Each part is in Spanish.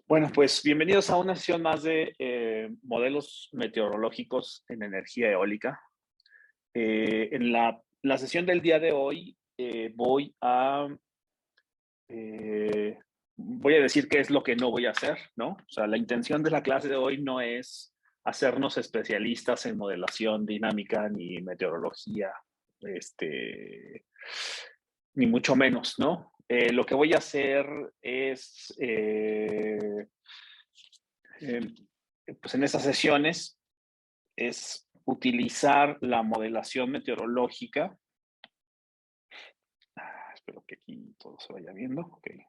Bueno, pues bienvenidos a una sesión más de modelos meteorológicos en energía eólica. En la sesión del día de hoy eh, voy a decir qué es lo que no voy a hacer, ¿no? O sea, la intención de la clase de hoy no es hacernos especialistas en modelación dinámica ni meteorología, este, ni mucho menos, ¿no? Lo que voy a hacer es eh, pues en esas sesiones es utilizar la modelación meteorológica. Espero que aquí todo se vaya viendo. Okay.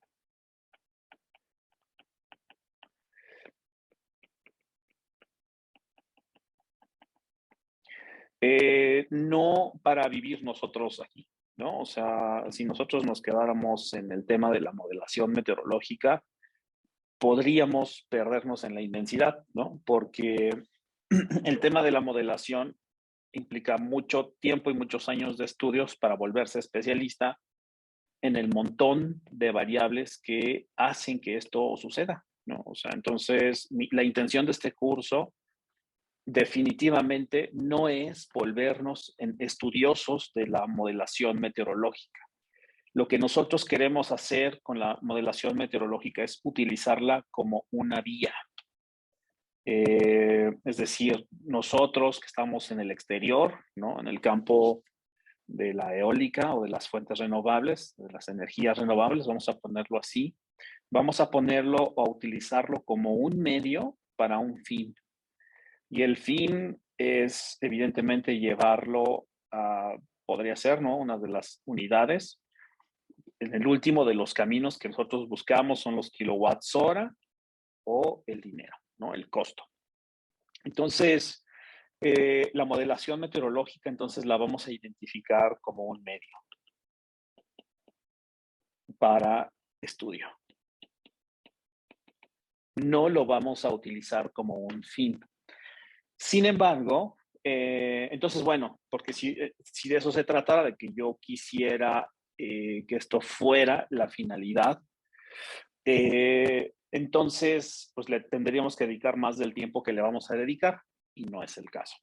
No para vivir nosotros aquí, ¿no? O sea, si nosotros nos quedáramos en el tema de la modelación meteorológica, podríamos perdernos en la inmensidad, ¿no? Porque el tema de la modelación implica mucho tiempo y muchos años de estudios para volverse especialista en el montón de variables que hacen que esto suceda, ¿no? O sea, entonces, la intención de este curso definitivamente no es volvernos en estudiosos de la modelación meteorológica. Lo que nosotros queremos hacer con la modelación meteorológica es utilizarla como una vía. Es decir, nosotros que estamos en el exterior, ¿no? En el campo de la eólica o de las fuentes renovables, de las energías renovables, vamos a ponerlo así, vamos a ponerlo o a utilizarlo como un medio para un fin. Y el fin es evidentemente llevarlo a, podría ser, ¿no? Una de las unidades. En el último de los caminos que nosotros buscamos son los kilowatts hora o el dinero, ¿no? El costo. Entonces, la modelación meteorológica, entonces la vamos a identificar como un medio para estudio. No lo vamos a utilizar como un fin. Sin embargo, entonces, bueno, porque si de eso se tratara, de que yo quisiera que esto fuera la finalidad, entonces, pues le tendríamos que dedicar más del tiempo que le vamos a dedicar y no es el caso.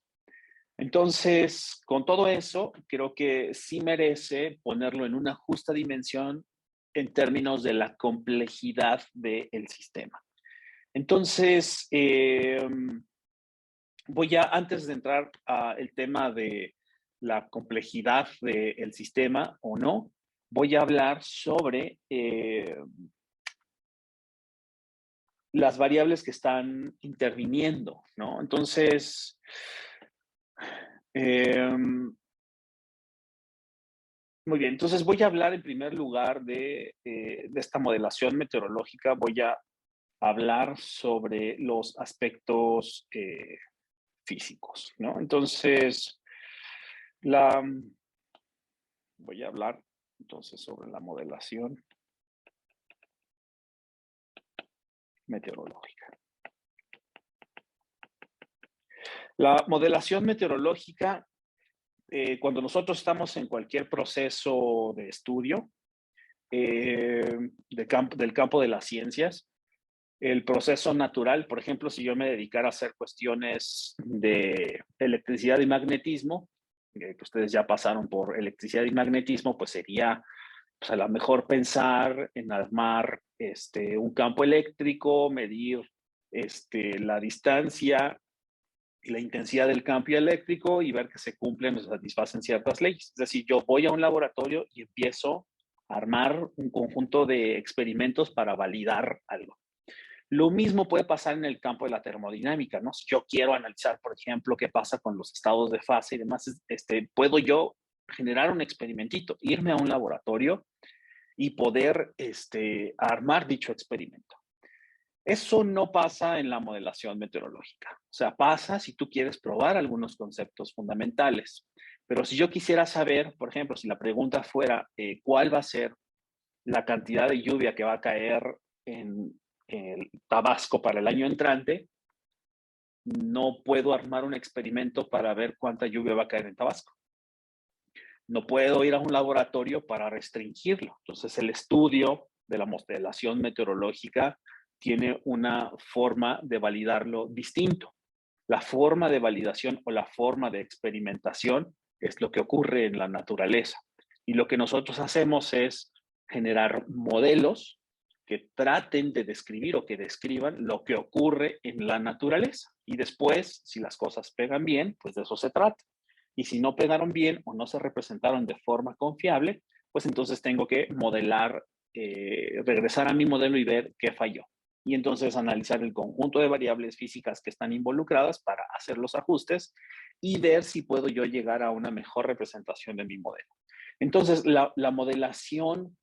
Entonces, con todo eso, creo que sí merece ponerlo en una justa dimensión en términos de la complejidad del sistema. Entonces, antes de entrar al tema de la complejidad del sistema o no, voy a hablar sobre las variables que están interviniendo, ¿no? Entonces, eh, muy bien, entonces voy a hablar en primer lugar de esta modelación meteorológica, voy a hablar sobre los aspectos físicos, ¿no? Entonces, la, voy a hablar entonces sobre la modelación meteorológica. La modelación meteorológica, cuando nosotros estamos en cualquier proceso de estudio del campo de las ciencias, el proceso natural, por ejemplo, si yo me dedicara a hacer cuestiones de electricidad y magnetismo, que ustedes ya pasaron por electricidad y magnetismo, pues sería pues a lo mejor pensar en armar un campo eléctrico, medir la distancia y la intensidad del campo eléctrico y ver que se cumplen o se satisfacen ciertas leyes. Es decir, yo voy a un laboratorio y empiezo a armar un conjunto de experimentos para validar algo. Lo mismo puede pasar en el campo de la termodinámica, ¿no? Si yo quiero analizar, por ejemplo, qué pasa con los estados de fase y demás, puedo yo generar un experimentito, irme a un laboratorio y poder armar dicho experimento. Eso no pasa en la modelación meteorológica. O sea, pasa si tú quieres probar algunos conceptos fundamentales. Pero si yo quisiera saber, por ejemplo, si la pregunta fuera cuál va a ser la cantidad de lluvia que va a caer en Tabasco para el año entrante, no puedo armar un experimento para ver cuánta lluvia va a caer en Tabasco. No puedo ir a un laboratorio para restringirlo. Entonces, el estudio de la modelación meteorológica tiene una forma de validarlo distinto. La forma de validación o la forma de experimentación es lo que ocurre en la naturaleza. Y lo que nosotros hacemos es generar modelos que traten de describir o que describan lo que ocurre en la naturaleza. Y después, si las cosas pegan bien, pues de eso se trata. Y si no pegaron bien o no se representaron de forma confiable, pues entonces tengo que modelar, regresar a mi modelo y ver qué falló. Y entonces analizar el conjunto de variables físicas que están involucradas para hacer los ajustes y ver si puedo yo llegar a una mejor representación de mi modelo. Entonces, la modelación,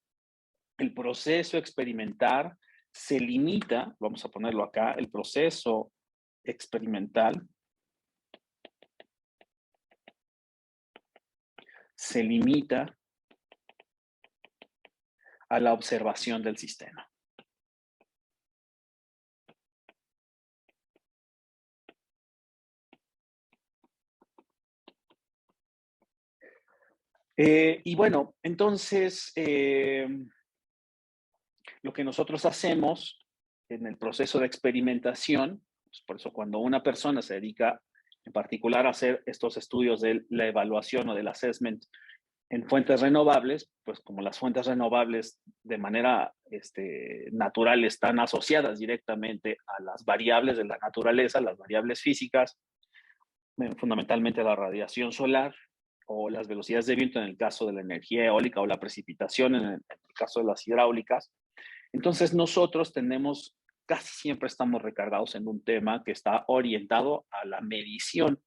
el proceso experimental se limita, vamos a ponerlo acá, el proceso experimental se limita a la observación del sistema. Y bueno, entonces, lo que nosotros hacemos en el proceso de experimentación, pues por eso cuando una persona se dedica en particular a hacer estos estudios de la evaluación o del assessment en fuentes renovables, pues como las fuentes renovables de manera natural están asociadas directamente a las variables de la naturaleza, las variables físicas, fundamentalmente la radiación solar o las velocidades de viento en el caso de la energía eólica o la precipitación en el caso de las hidráulicas. Entonces nosotros tenemos, casi siempre estamos recargados en un tema que está orientado a la medición,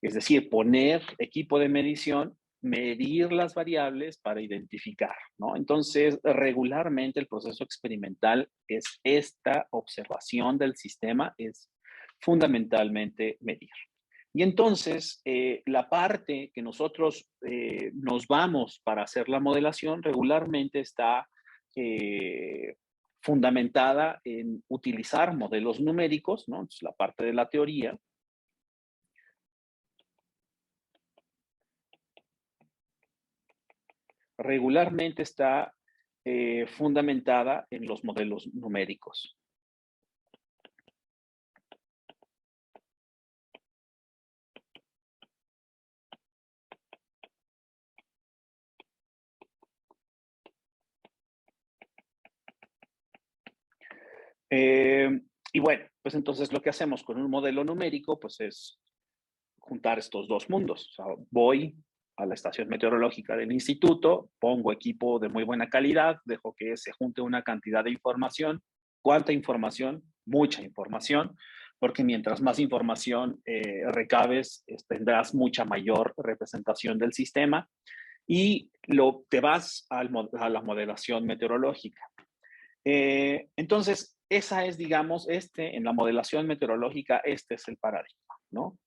es decir, poner equipo de medición, medir las variables para identificar, ¿no? Entonces, regularmente el proceso experimental es esta observación del sistema, es fundamentalmente medir. Y entonces, la parte que nosotros nos vamos para hacer la modelación regularmente está eh, fundamentada en utilizar modelos numéricos, ¿no? Entonces, la parte de la teoría. Regularmente está fundamentada en los modelos numéricos. Y bueno, pues entonces lo que hacemos con un modelo numérico, pues es juntar estos dos mundos. O sea, voy a la estación meteorológica del instituto, pongo equipo de muy buena calidad, dejo que se junte una cantidad de información. ¿Cuánta información? Mucha información, porque mientras más información recabes, tendrás mucha mayor representación del sistema y te vas a la modelación meteorológica. Entonces, esa es, digamos, en la modelación meteorológica, este es el paradigma, ¿no?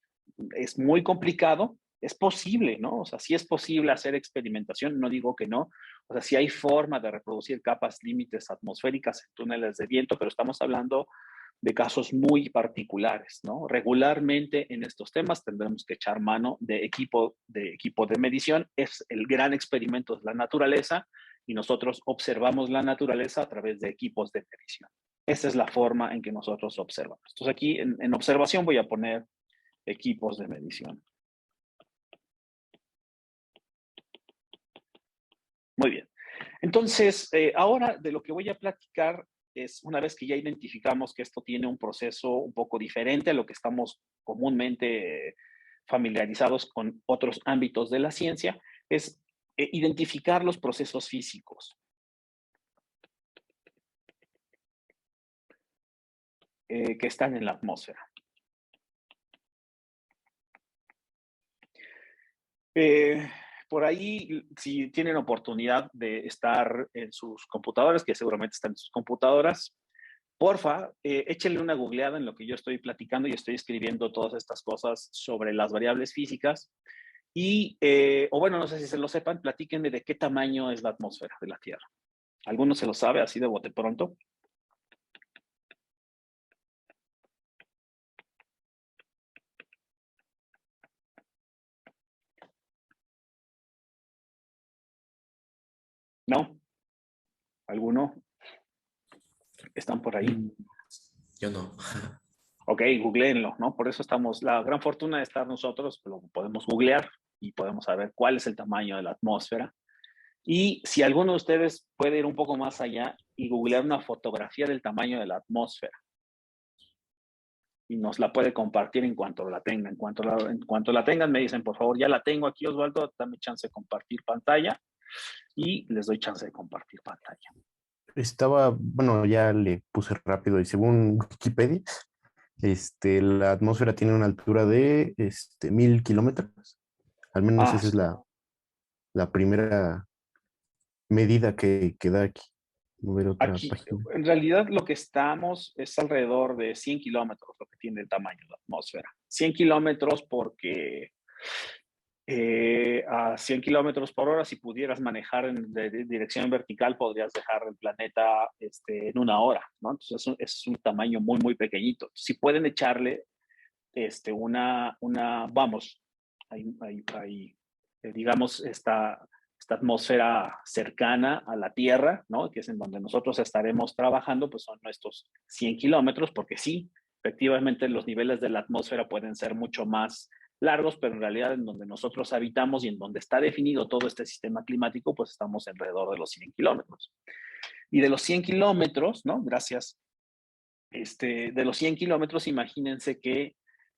Es muy complicado, es posible, ¿no? O sea, sí es posible hacer experimentación, no digo que no. O sea, sí hay forma de reproducir capas límites atmosféricas en túneles de viento, pero estamos hablando de casos muy particulares, ¿no? Regularmente en estos temas tendremos que echar mano de equipo de medición. Es el gran experimento de la naturaleza y nosotros observamos la naturaleza a través de equipos de medición. Esa es la forma en que nosotros observamos. Entonces aquí en observación voy a poner equipos de medición. Muy bien. Entonces, ahora de lo que voy a platicar es una vez que ya identificamos que esto tiene un proceso un poco diferente a lo que estamos comúnmente familiarizados con otros ámbitos de la ciencia, es identificar los procesos físicos que están en la atmósfera. Eh, por ahí, si tienen oportunidad de estar en sus computadoras, que seguramente están en sus computadoras, porfa, échenle una googleada en lo que yo estoy platicando y estoy escribiendo todas estas cosas sobre las variables físicas. Y, o bueno, no sé si se lo sepan, platíquenme de qué tamaño es la atmósfera de la Tierra. ¿Alguno se lo sabe así de bote pronto? ¿No? ¿Alguno? ¿Están por ahí? Mm, Yo no. Ok, googleenlo, ¿no? Por eso estamos, la gran fortuna de estar nosotros, lo podemos googlear y podemos saber cuál es el tamaño de la atmósfera. Y si alguno de ustedes puede ir un poco más allá y googlear una fotografía del tamaño de la atmósfera y nos la puede compartir en cuanto la tengan. En cuanto la tengan, me dicen, por favor, ya la tengo aquí, Osvaldo, dame chance de compartir pantalla y les doy chance de compartir pantalla. Bueno, ya le puse rápido y según Wikipedia, la atmósfera tiene una altura de 1000 kilómetros. Al menos Ah, esa es la primera medida que da aquí. Voy a ver otra aquí, página. en realidad, lo que estamos es alrededor de 100 kilómetros, lo que tiene el tamaño de la atmósfera. 100 kilómetros porque a 100 kilómetros por hora, si pudieras manejar de dirección vertical, podrías dejar el planeta en una hora, ¿no? Entonces es un tamaño muy, muy pequeñito. Si pueden echarle vamos, digamos, esta atmósfera cercana a la Tierra, ¿no? Que es en donde nosotros estaremos trabajando, pues son estos 100 kilómetros, porque sí, efectivamente los niveles de la atmósfera pueden ser mucho más largos, pero en realidad en donde nosotros habitamos y en donde está definido todo este sistema climático, pues estamos alrededor de los 100 kilómetros. Y de los 100 kilómetros, ¿no? Gracias. De los 100 kilómetros, imagínense que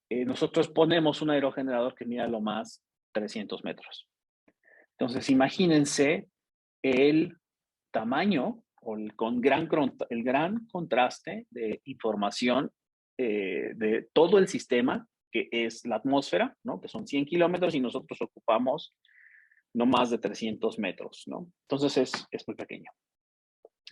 nosotros ponemos un aerogenerador que mida lo más 300 metros. Entonces, imagínense el tamaño o el gran contraste de información de todo el sistema, que es la atmósfera, ¿no? Que son 100 kilómetros y nosotros ocupamos no más de 300 metros, ¿no? Entonces es muy pequeño.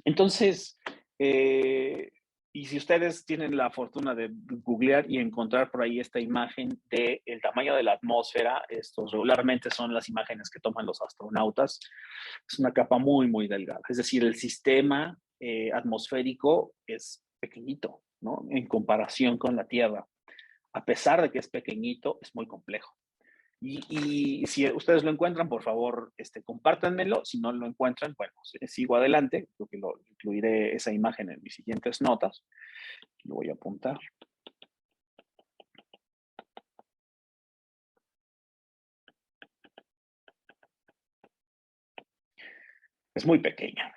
Entonces, eh, y si ustedes tienen la fortuna de googlear y encontrar por ahí esta imagen del tamaño de la atmósfera, estos regularmente son las imágenes que toman los astronautas, es una capa muy, muy delgada. Es decir, el sistema atmosférico es pequeñito, ¿no? En comparación con la Tierra. A pesar de que es pequeñito, es muy complejo. Y si ustedes lo encuentran, por favor, compártanmelo. Si no lo encuentran, bueno, sigo adelante. Creo que lo incluiré esa imagen en mis siguientes notas. Lo voy a apuntar. Es muy pequeña.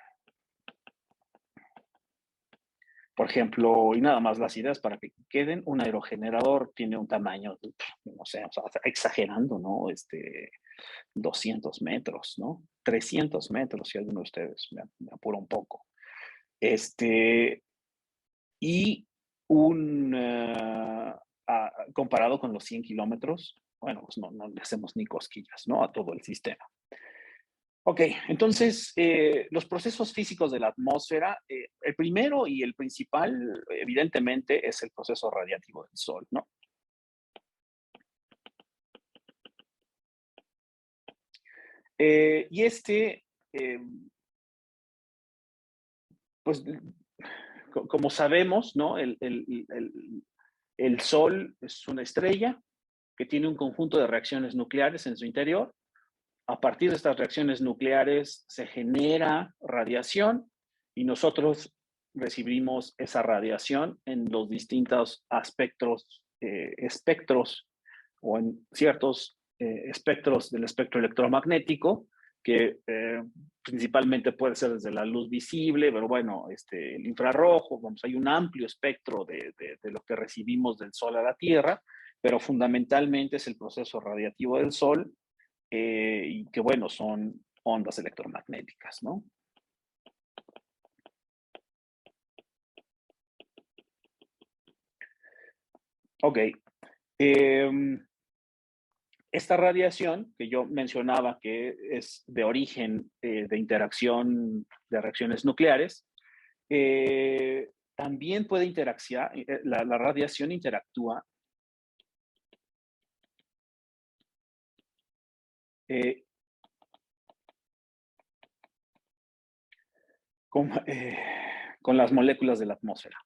Por ejemplo, y nada más las ideas para que queden, un aerogenerador tiene un tamaño, no sé, o sea, exagerando, ¿no? 200 metros, ¿no? 300 metros, si alguno de ustedes me apura un poco. Y comparado con los 100 kilómetros, bueno, pues no le hacemos ni cosquillas, ¿no? A todo el sistema. Ok, entonces, los procesos físicos de la atmósfera, el primero y el principal, evidentemente, es el proceso radiativo del Sol, ¿no? Y eh, pues, como sabemos, ¿no? El Sol es una estrella que tiene un conjunto de reacciones nucleares en su interior. A partir de estas reacciones nucleares se genera radiación y nosotros recibimos esa radiación en los distintos espectros o en ciertos espectros del espectro electromagnético, que principalmente puede ser desde la luz visible, pero bueno, el infrarrojo, vamos, hay un amplio espectro de lo que recibimos del Sol a la Tierra, pero fundamentalmente es el proceso radiativo del Sol y que bueno, son ondas electromagnéticas, ¿no? Ok. Esta radiación que yo mencionaba que es de origen de interacción de reacciones nucleares, también puede interaccionar, la radiación interactúa eh, con, eh, con las moléculas de la atmósfera.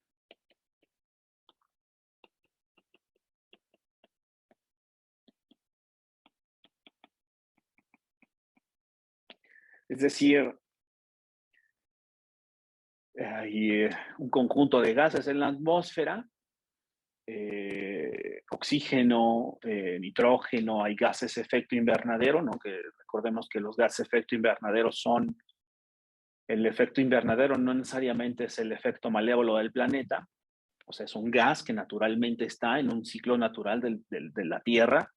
Es decir, hay un conjunto de gases en la atmósfera, oxígeno, nitrógeno, hay gases de efecto invernadero, ¿no? Que recordemos que los gases de efecto invernadero son, el efecto invernadero no necesariamente es el efecto malévolo del planeta, o sea, es un gas que naturalmente está en un ciclo natural de la Tierra,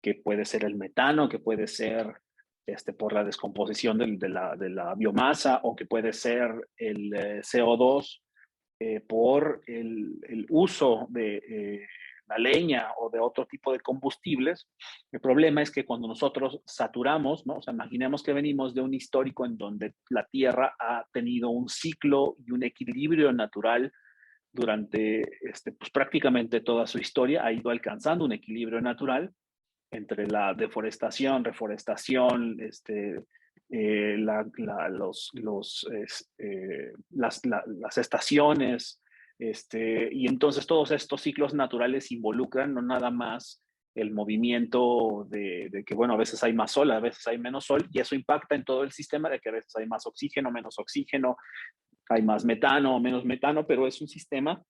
que puede ser el metano, que puede ser por la descomposición de la biomasa, o que puede ser el CO2 por el uso de la leña o de otro tipo de combustibles. El problema es que cuando nosotros saturamos, ¿no? O sea, imaginemos que venimos de un histórico en donde la Tierra ha tenido un ciclo y un equilibrio natural durante pues, prácticamente toda su historia, ha ido alcanzando un equilibrio natural entre la deforestación, reforestación, las estaciones, y entonces todos estos ciclos naturales involucran no nada más el movimiento de que, bueno, a veces hay más sol, a veces hay menos sol, y eso impacta en todo el sistema de que a veces hay más oxígeno, menos oxígeno, hay más metano o menos metano, pero es un sistema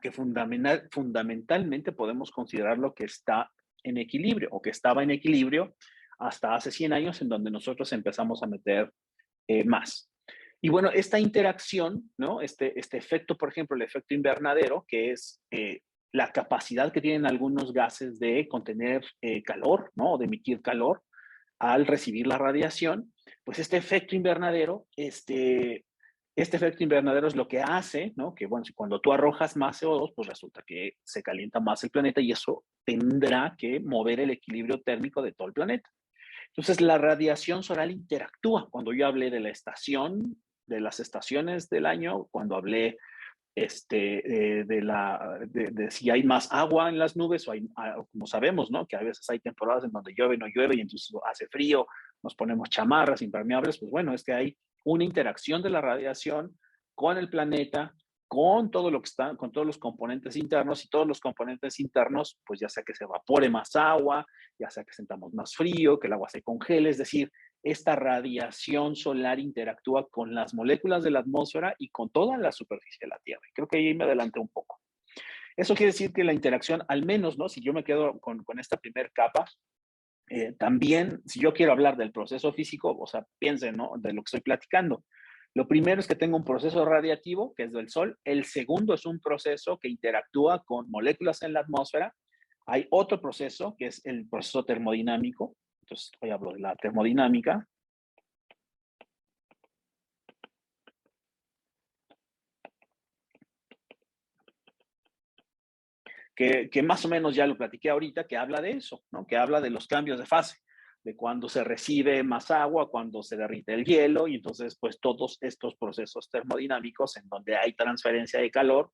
que fundamentalmente podemos considerarlo que está en equilibrio o que estaba en equilibrio hasta hace 100 años en donde nosotros empezamos a meter más. Y bueno, esta interacción, ¿no? Este efecto, por ejemplo, el efecto invernadero, que es la capacidad que tienen algunos gases de contener calor, ¿no? O de emitir calor al recibir la radiación, pues este efecto invernadero, este efecto invernadero es lo que hace, ¿no? Que bueno, cuando tú arrojas más CO2, pues resulta que se calienta más el planeta y eso tendrá que mover el equilibrio térmico de todo el planeta. Entonces, la radiación solar interactúa. Cuando yo hablé de la estación, de las estaciones del año, cuando hablé de si hay más agua en las nubes o hay, como sabemos, ¿no? Que a veces hay temporadas en donde llueve, no llueve y entonces hace frío, nos ponemos chamarras impermeables, pues bueno, es que hay una interacción de la radiación con el planeta, con todo lo que está, con todos los componentes internos y todos los componentes internos, pues ya sea que se evapore más agua, ya sea que sentamos más frío, que el agua se congele, es decir, esta radiación solar interactúa con las moléculas de la atmósfera y con toda la superficie de la Tierra. Creo que ahí me adelanté un poco. Eso quiere decir que la interacción, al menos, ¿no? Si yo me quedo con esta primer capa, también, si yo quiero hablar del proceso físico, o sea, piensen, ¿no? De lo que estoy platicando. Lo primero es que tengo un proceso radiativo, que es del Sol. El segundo es un proceso que interactúa con moléculas en la atmósfera. Hay otro proceso, que es el proceso termodinámico. Entonces, hoy hablo de la termodinámica. Que más o menos ya lo platiqué ahorita, que habla de eso, ¿no? Que habla de los cambios de fase, de cuando se recibe más agua, cuando se derrite el hielo, y entonces, pues todos estos procesos termodinámicos en donde hay transferencia de calor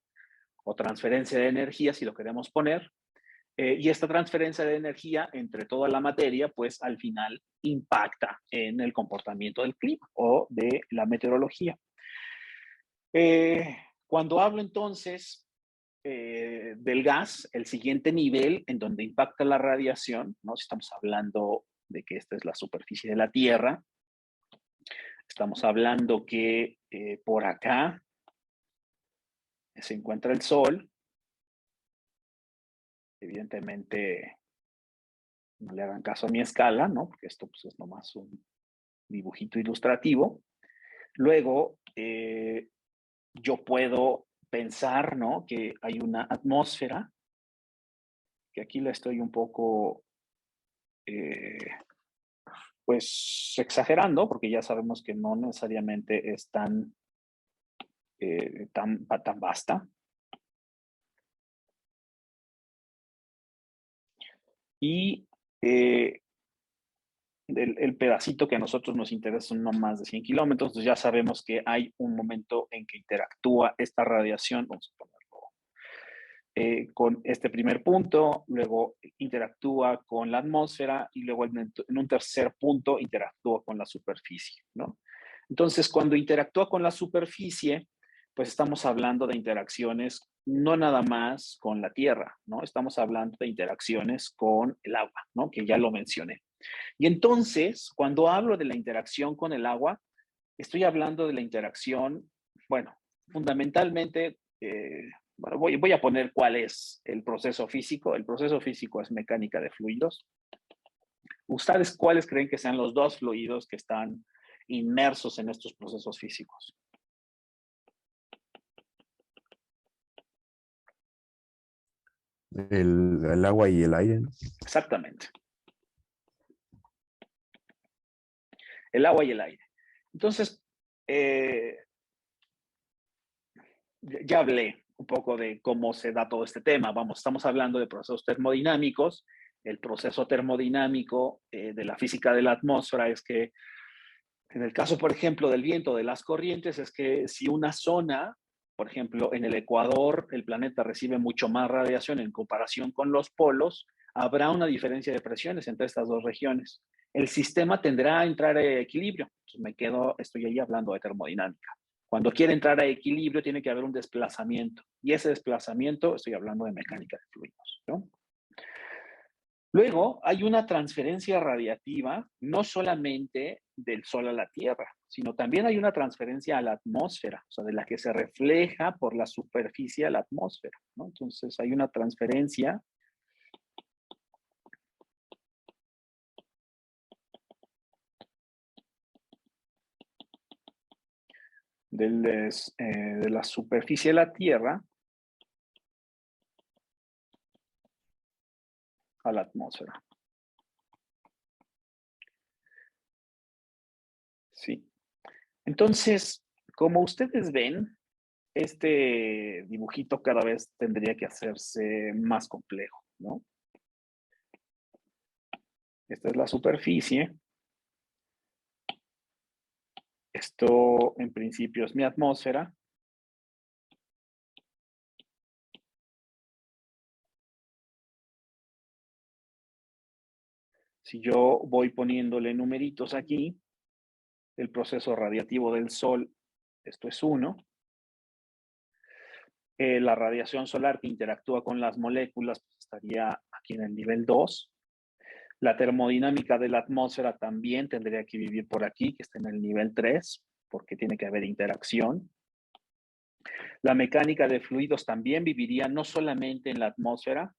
o transferencia de energía, si lo queremos poner, y esta transferencia de energía entre toda la materia, pues al final impacta en el comportamiento del clima o de la meteorología. Cuando hablo entonces del gas, el siguiente nivel en donde impacta la radiación, ¿no? Si estamos hablando de que esta es la superficie de la Tierra, estamos hablando que por acá se encuentra el Sol. Evidentemente, no le hagan caso a mi escala, ¿no? Porque esto pues, es nomás un dibujito ilustrativo. Luego, yo puedo pensar, ¿no? Que hay una atmósfera, que aquí la estoy un poco pues exagerando, porque ya sabemos que no necesariamente es tan vasta. Y el pedacito que a nosotros nos interesa son no más de 100 kilómetros, entonces ya sabemos que hay un momento en que interactúa esta radiación, vamos a ponerlo, con este primer punto, luego interactúa con la atmósfera y luego en un tercer punto interactúa con la superficie, ¿no? Entonces, cuando interactúa con la superficie, pues estamos hablando de interacciones no nada más con la Tierra, ¿no? Estamos hablando de interacciones con el agua, ¿no? Que ya lo mencioné. Y entonces, cuando hablo de la interacción con el agua, estoy hablando de la interacción bueno, fundamentalmente, bueno, voy a poner cuál es el proceso físico. El proceso físico es mecánica de fluidos. ¿Ustedes cuáles creen que sean los dos fluidos que están inmersos en estos procesos físicos? El agua y el aire, ¿no? Exactamente. El agua y el aire. Entonces, ya hablé un poco de cómo se da todo este tema. Vamos, estamos hablando de procesos termodinámicos. El proceso termodinámico de la física de la atmósfera es que, en el caso, por ejemplo, del viento, de las corrientes, es que si una zona, por ejemplo, en el Ecuador, el planeta recibe mucho más radiación en comparación con los polos, habrá una diferencia de presiones entre estas dos regiones. El sistema tendrá a entrar a equilibrio. Entonces estoy ahí hablando de termodinámica. Cuando quiere entrar a equilibrio, tiene que haber un desplazamiento. Y ese desplazamiento, estoy hablando de mecánica de fluidos, ¿no? Luego, hay una transferencia radiativa, no solamente del Sol a la Tierra, sino también hay una transferencia a la atmósfera, o sea, de la que se refleja por la superficie a la atmósfera, ¿no? Entonces, hay una transferencia de la superficie de la Tierra a la atmósfera. Sí. Entonces, como ustedes ven, este dibujito cada vez tendría que hacerse más complejo, ¿no? Esta es la superficie. Esto en principio es mi atmósfera. Si yo voy poniéndole numeritos aquí, el proceso radiativo del Sol, esto es 1. La radiación solar que interactúa con las moléculas pues estaría aquí en el nivel 2. La termodinámica de la atmósfera también tendría que vivir por aquí, que está en el nivel 3, porque tiene que haber interacción. La mecánica de fluidos también viviría no solamente en la atmósfera,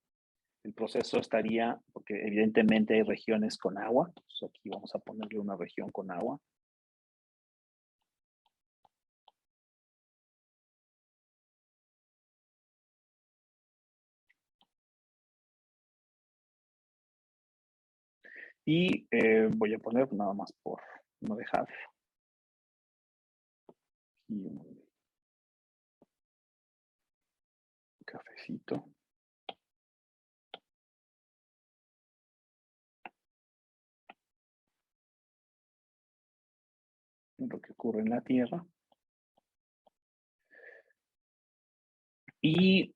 el proceso estaría, porque evidentemente hay regiones con agua, entonces aquí vamos a ponerle una región con agua. Y voy a poner nada más por no dejar. Y un cafecito. Lo que ocurre en la Tierra. Y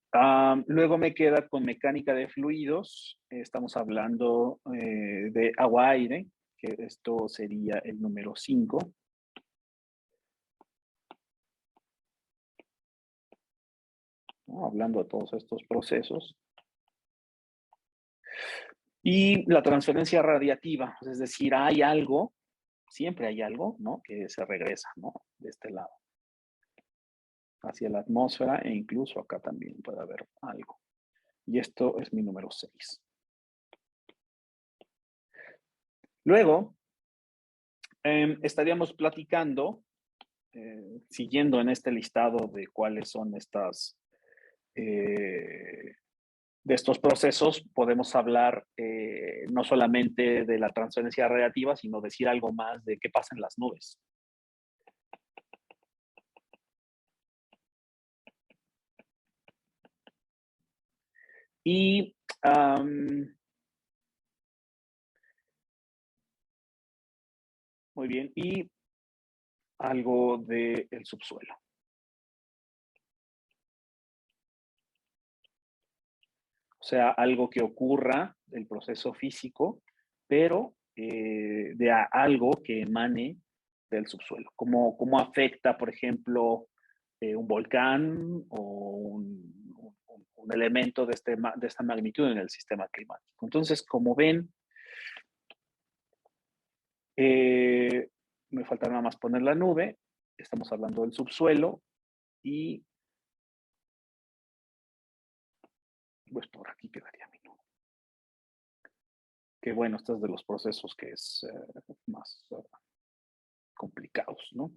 luego me queda con mecánica de fluidos. Estamos hablando de agua-aire, que esto sería el número 5. ¿No? Hablando de todos estos procesos. Y la transferencia radiativa, es decir, hay algo, siempre hay algo, ¿no? Que se regresa, ¿no? De este lado. Hacia la atmósfera e incluso acá también puede haber algo. Y esto es mi número 6. Luego, estaríamos platicando, siguiendo en este listado de cuáles son estas, de estos procesos, podemos hablar no solamente de la transferencia radiativa, sino decir algo más de qué pasa en las nubes. Y muy bien, y algo del subsuelo. O sea, algo que ocurra, el proceso físico, pero de algo que emane del subsuelo. ¿Cómo afecta, por ejemplo, un volcán o un elemento de esta magnitud en el sistema climático? Entonces, como ven, me falta nada más poner la nube. Estamos hablando del subsuelo. y pues por aquí quedaría mi número. Que bueno, este es de los procesos que es más complicados, ¿no?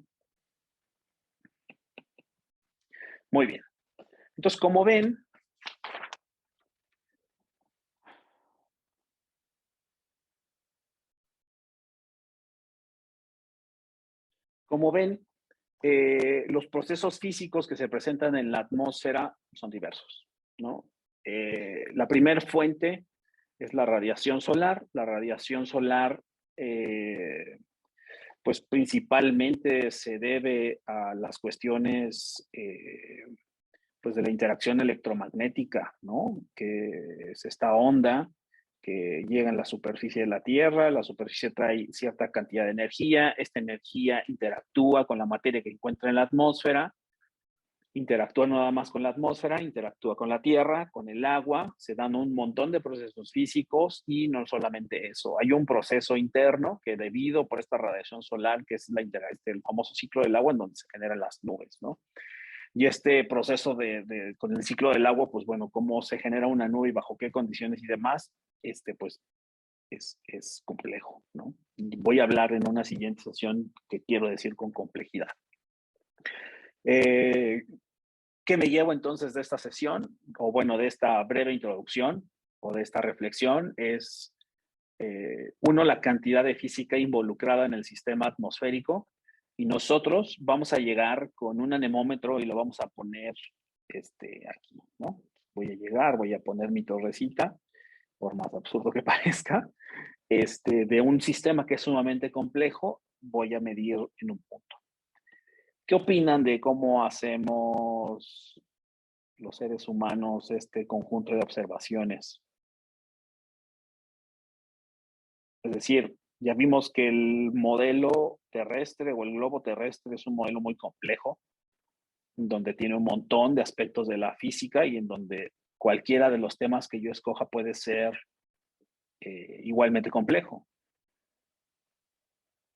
Muy bien. Entonces, como ven, los procesos físicos que se presentan en la atmósfera son diversos, ¿no? La primera fuente es la radiación solar. La radiación solar, pues principalmente se debe a las cuestiones pues de la interacción electromagnética, ¿no? Que es esta onda que llega en la superficie de la Tierra, la superficie trae cierta cantidad de energía, esta energía interactúa con la materia que encuentra en la atmósfera, interactúa no nada más con la atmósfera, interactúa con la Tierra, con el agua, se dan un montón de procesos físicos y no solamente eso, hay un proceso interno que debido por esta radiación solar, que es el famoso ciclo del agua en donde se generan las nubes, ¿no? Y este proceso con el ciclo del agua, pues bueno, cómo se genera una nube y bajo qué condiciones y demás, pues es complejo, ¿no? Voy a hablar en una siguiente sesión qué quiero decir con complejidad. ¿Qué me llevo entonces de esta sesión? O bueno, de esta breve introducción o de esta reflexión es, uno, la cantidad de física involucrada en el sistema atmosférico, y nosotros vamos a llegar con un anemómetro y lo vamos a poner aquí, ¿no? Voy a llegar, voy a poner mi torrecita, por más absurdo que parezca, de un sistema que es sumamente complejo, voy a medir en un punto. ¿Qué opinan de cómo hacemos los seres humanos este conjunto de observaciones? Es decir, ya vimos que el modelo terrestre o el globo terrestre es un modelo muy complejo, donde tiene un montón de aspectos de la física y en donde cualquiera de los temas que yo escoja puede ser igualmente complejo.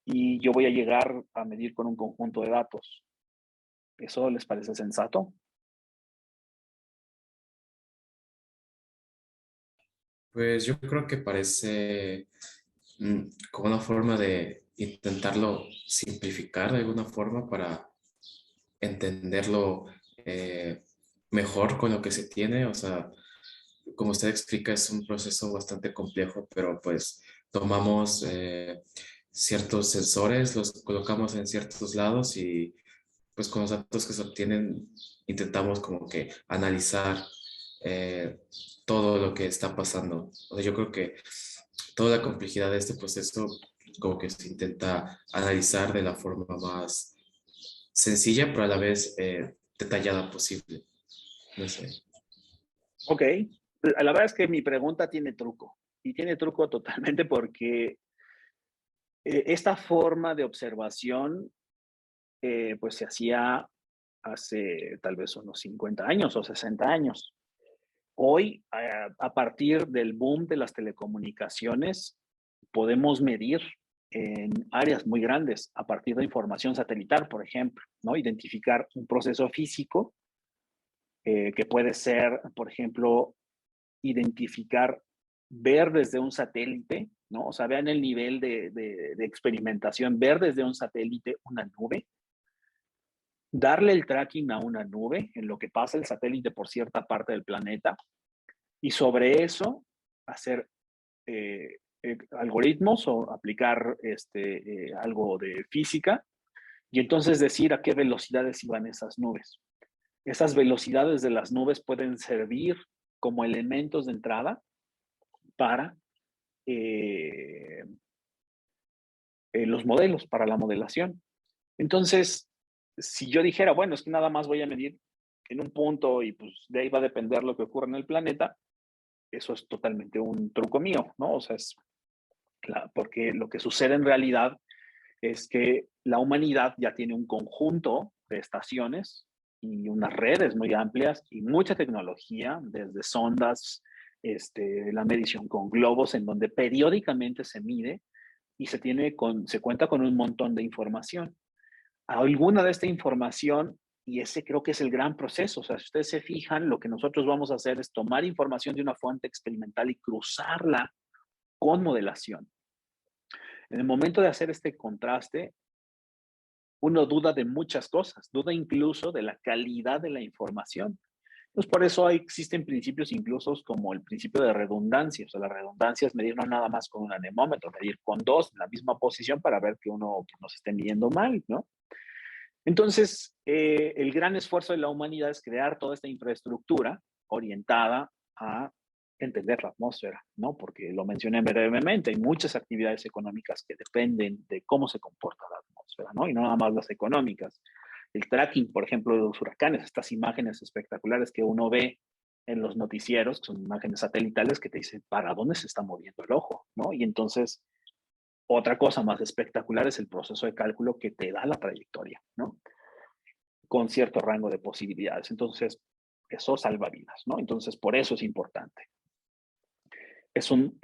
Y yo voy a llegar a medir con un conjunto de datos. ¿Eso les parece sensato? Pues yo creo que parece como una forma de intentarlo simplificar de alguna forma para entenderlo eh, mejor con lo que se tiene. O sea, como usted explica, es un proceso bastante complejo, pero pues tomamos ciertos sensores, los colocamos en ciertos lados y pues con los datos que se obtienen intentamos como que analizar eh, todo lo que está pasando. O sea, yo creo que toda la complejidad de este proceso como que se intenta analizar de la forma más sencilla, pero a la vez detallada posible. No sé. Ok. La verdad es que mi pregunta tiene truco. Y tiene truco totalmente porque esta forma de observación pues se hacía hace tal vez unos 50 años o 60 años. Hoy, a partir del boom de las telecomunicaciones, podemos medir en áreas muy grandes a partir de información satelital, por ejemplo, ¿no? Identificar un proceso físico que puede ser, por ejemplo, identificar, ver desde un satélite, ¿no? O sea, vean el nivel de experimentación, ver desde un satélite una nube, darle el tracking a una nube en lo que pasa el satélite por cierta parte del planeta y sobre eso hacer algoritmos o aplicar algo de física y entonces decir a qué velocidades iban esas nubes. Esas velocidades de las nubes pueden servir como elementos de entrada para los modelos, para la modelación. Entonces, si yo dijera, bueno, es que nada más voy a medir en un punto y pues de ahí va a depender lo que ocurra en el planeta, eso es totalmente un truco mío, ¿no? O sea, porque lo que sucede en realidad es que la humanidad ya tiene un conjunto de estaciones y unas redes muy amplias y mucha tecnología, desde sondas, la medición con globos, en donde periódicamente se mide y se cuenta con un montón de información. Alguna de esta información Y ese creo que es el gran proceso. O sea, si ustedes se fijan, lo que nosotros vamos a hacer es tomar información de una fuente experimental y cruzarla con modelación. En el momento de hacer este contraste, uno duda de muchas cosas, duda incluso de la calidad de la información. Pues por eso existen principios incluso como el principio de redundancia. O sea, la redundancia es medir no nada más con un anemómetro, medir con dos en la misma posición para ver que uno no se esté midiendo mal, ¿no? Entonces, el gran esfuerzo de la humanidad es crear toda esta infraestructura orientada a entender la atmósfera, ¿no? Porque lo mencioné brevemente, hay muchas actividades económicas que dependen de cómo se comporta la atmósfera, ¿no? Y no nada más las económicas. El tracking, por ejemplo, de los huracanes, estas imágenes espectaculares que uno ve en los noticieros, que son imágenes satelitales que te dicen para dónde se está moviendo el ojo, ¿no? Y entonces, otra cosa más espectacular es el proceso de cálculo que te da la trayectoria, ¿no? Con cierto rango de posibilidades. Entonces, eso salva vidas, ¿no? Entonces, por eso es importante. Es un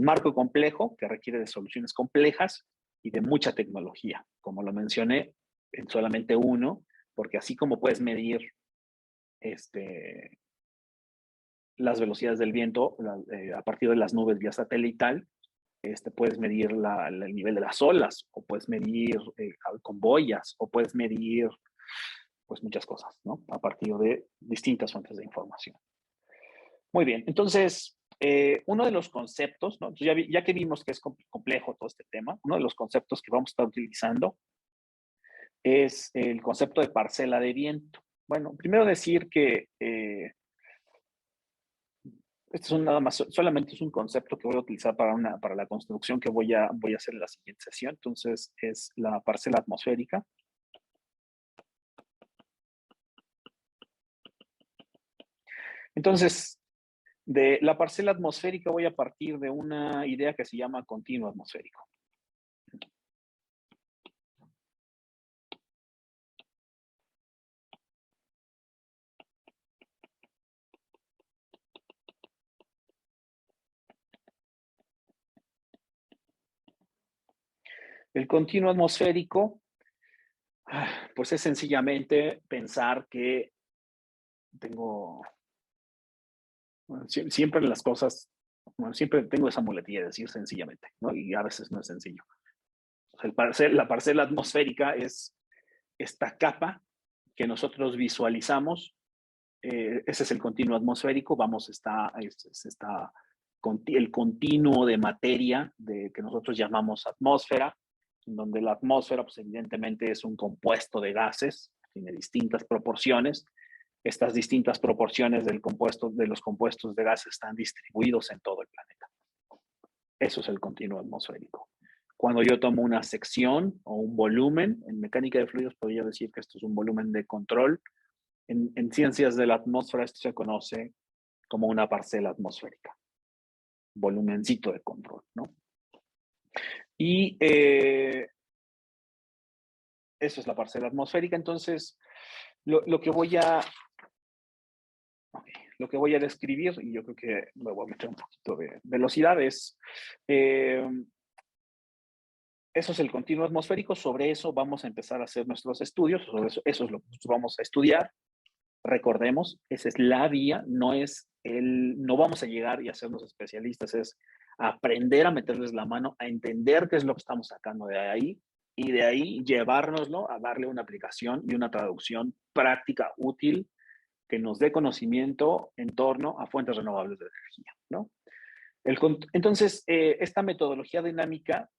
marco complejo que requiere de soluciones complejas y de mucha tecnología. Como lo mencioné, en solamente uno, porque así como puedes medir las velocidades del viento a partir de las nubes vía satelital, puedes medir el nivel de las olas, o puedes medir con boyas, o puedes medir pues muchas cosas, ¿no? A partir de distintas fuentes de información. Muy bien, entonces, uno de los conceptos, ¿no? Entonces ya que vimos que es complejo todo este tema, uno de los conceptos que vamos a estar utilizando es el concepto de parcela de viento. Bueno, primero decir que este es nada más, solamente es un concepto que voy a utilizar para la construcción que voy a hacer en la siguiente sesión. Entonces, es la parcela atmosférica. Entonces, de la parcela atmosférica voy a partir de una idea que se llama continuo atmosférico. El continuo atmosférico, pues es sencillamente pensar que bueno, siempre en las cosas, bueno, siempre tengo esa muletilla de decir sencillamente, ¿no? Y a veces no es sencillo. La parcela atmosférica es esta capa que nosotros visualizamos. Ese es el continuo atmosférico. El continuo de materia que nosotros llamamos atmósfera, en donde la atmósfera, pues evidentemente es un compuesto de gases, tiene distintas proporciones. Estas distintas proporciones de los compuestos de gases están distribuidos en todo el planeta. Eso es el continuo atmosférico. Cuando yo tomo una sección o un volumen, en mecánica de fluidos podría decir que esto es un volumen de control. En ciencias de la atmósfera esto se conoce como una parcela atmosférica, volumencito de control, ¿no? Y eso es la parcela atmosférica. Entonces, lo que voy a describir, y yo creo que me voy a meter un poquito de velocidad, es eso es el continuo atmosférico. Sobre eso vamos a empezar a hacer nuestros estudios. Sobre eso es lo que nosotros vamos a estudiar. Recordemos, esa es la vía, no vamos a llegar y hacernos especialistas, es aprender a meterles la mano, a entender qué es lo que estamos sacando de ahí, y de ahí llevárnoslo a darle una aplicación y una traducción práctica, útil, que nos dé conocimiento en torno a fuentes renovables de energía, ¿no? Entonces, esta metodología dinámica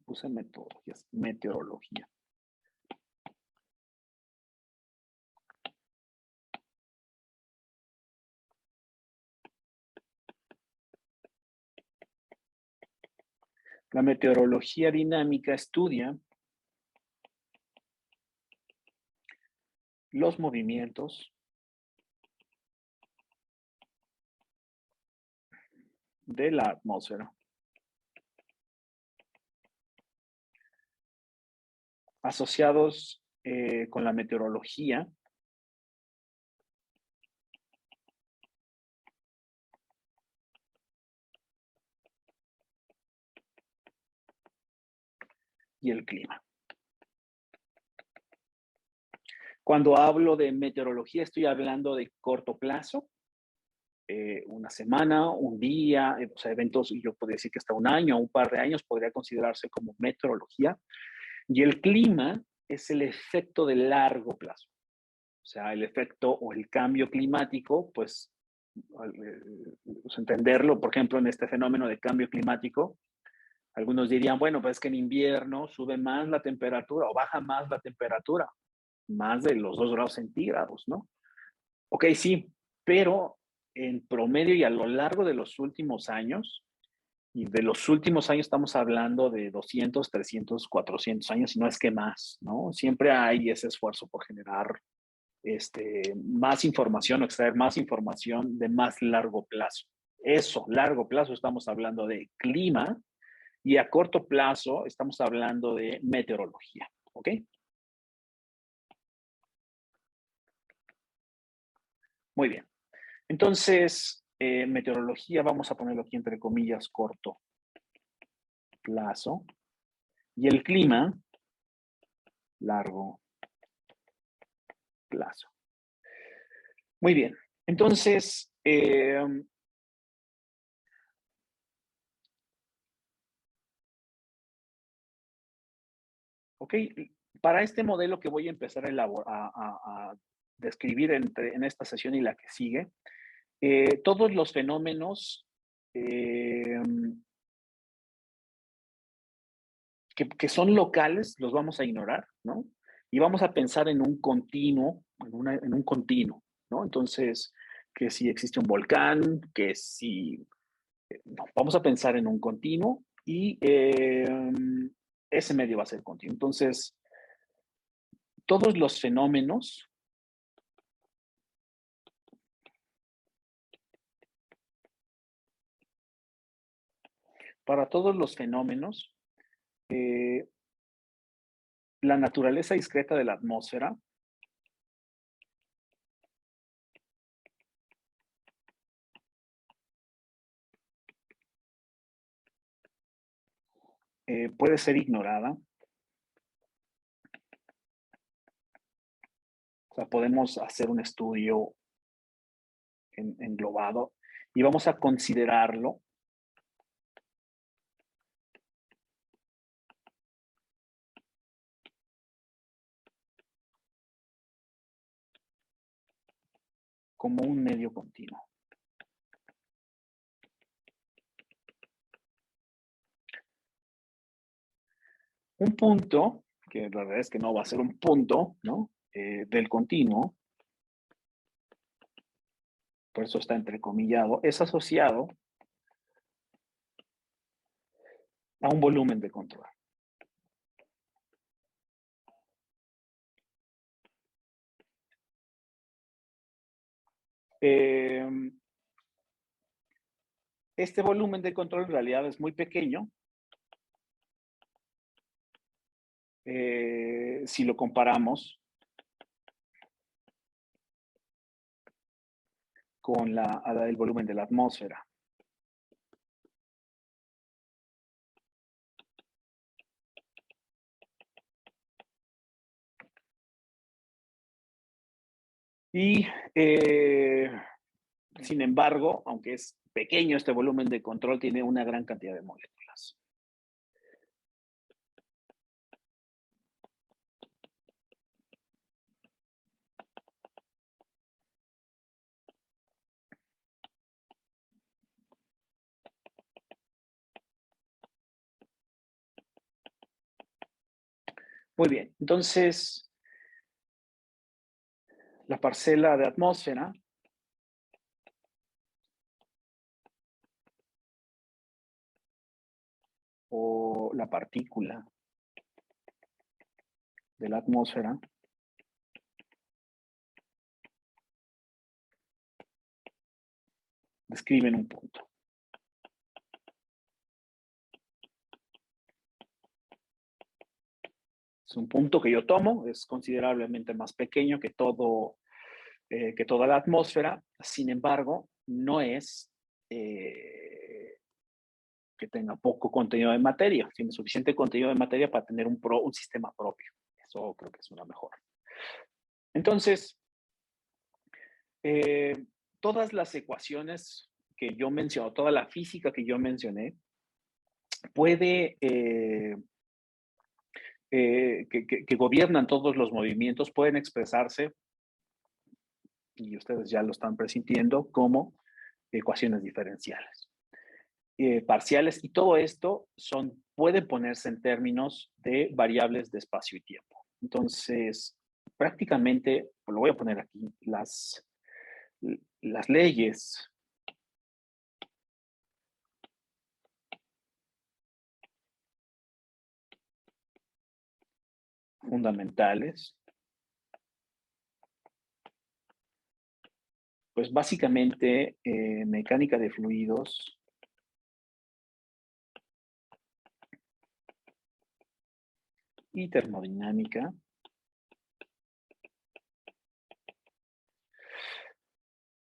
puse metodologías, meteorología. La meteorología dinámica estudia los movimientos de la atmósfera asociados con la meteorología y el clima. Cuando hablo de meteorología, estoy hablando de corto plazo, una semana, un día, o sea, eventos, yo podría decir que hasta un año o un par de años podría considerarse como meteorología. Y el clima es el efecto de largo plazo. O sea, el efecto o el cambio climático, pues, entenderlo, por ejemplo, en este fenómeno de cambio climático, algunos dirían, bueno, pues es que en invierno sube más la temperatura o baja más la temperatura, más de los 2 grados centígrados, ¿no? Ok, sí, pero en promedio y a lo largo de los últimos años, y de los últimos años estamos hablando de 200, 300, 400 años, y no es que más, ¿no? Siempre hay ese esfuerzo por generar más información o extraer más información de más largo plazo. Eso, largo plazo, estamos hablando de clima, y a corto plazo estamos hablando de meteorología, ¿ok? Muy bien. Entonces, meteorología, vamos a ponerlo aquí entre comillas, corto plazo. Y el clima, largo plazo. Muy bien. Entonces, ok, para este modelo que voy a empezar a elaborar, a describir en esta sesión y la que sigue, todos los fenómenos que son locales los vamos a ignorar, ¿no? Y vamos a pensar en un continuo, en un continuo, ¿no? Entonces, que si existe un volcán, que si... No, vamos a pensar en un continuo y ese medio va a ser continuo. Entonces, todos los fenómenos para todos los fenómenos, la naturaleza discreta de la atmósfera puede ser ignorada. O sea, podemos hacer un estudio englobado y vamos a considerarlo como un medio continuo. Un punto, que la verdad es que no va a ser un punto, ¿no? Del continuo, por eso está entrecomillado, es asociado a un volumen de control. Este volumen de control en realidad es muy pequeño si lo comparamos con el volumen de la atmósfera. Y sin embargo, aunque es pequeño este volumen de control, tiene una gran cantidad de moléculas. Muy bien, entonces la parcela de atmósfera o la partícula de la atmósfera describen un punto. Es un punto que yo tomo, es considerablemente más pequeño que toda la atmósfera, sin embargo, no es que tenga poco contenido de materia, tiene suficiente contenido de materia para tener un sistema propio. Eso creo que es una mejora. Entonces, todas las ecuaciones que yo menciono, toda la física que yo mencioné, puede, que gobiernan todos los movimientos, pueden expresarse, y ustedes ya lo están presintiendo, como ecuaciones diferenciales. Parciales, y todo esto puede ponerse en términos de variables de espacio y tiempo. Entonces, prácticamente, lo voy a poner aquí, las leyes fundamentales, pues básicamente mecánica de fluidos y termodinámica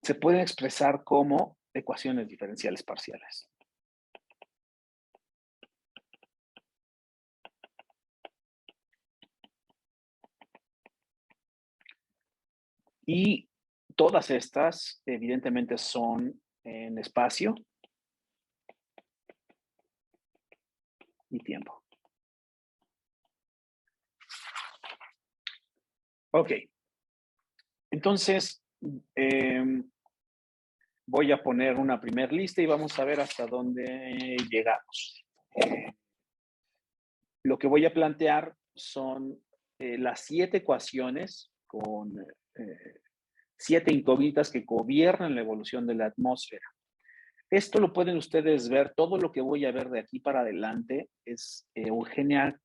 se pueden expresar como ecuaciones diferenciales parciales. Y todas estas, evidentemente, son en espacio y tiempo. Ok. Entonces, voy a poner una primer lista y vamos a ver hasta dónde llegamos. Lo que voy a plantear son las 7 ecuaciones con 7 incógnitas que gobiernan la evolución de la atmósfera. Esto lo pueden ustedes ver, todo lo que voy a ver de aquí para adelante es Eugenia,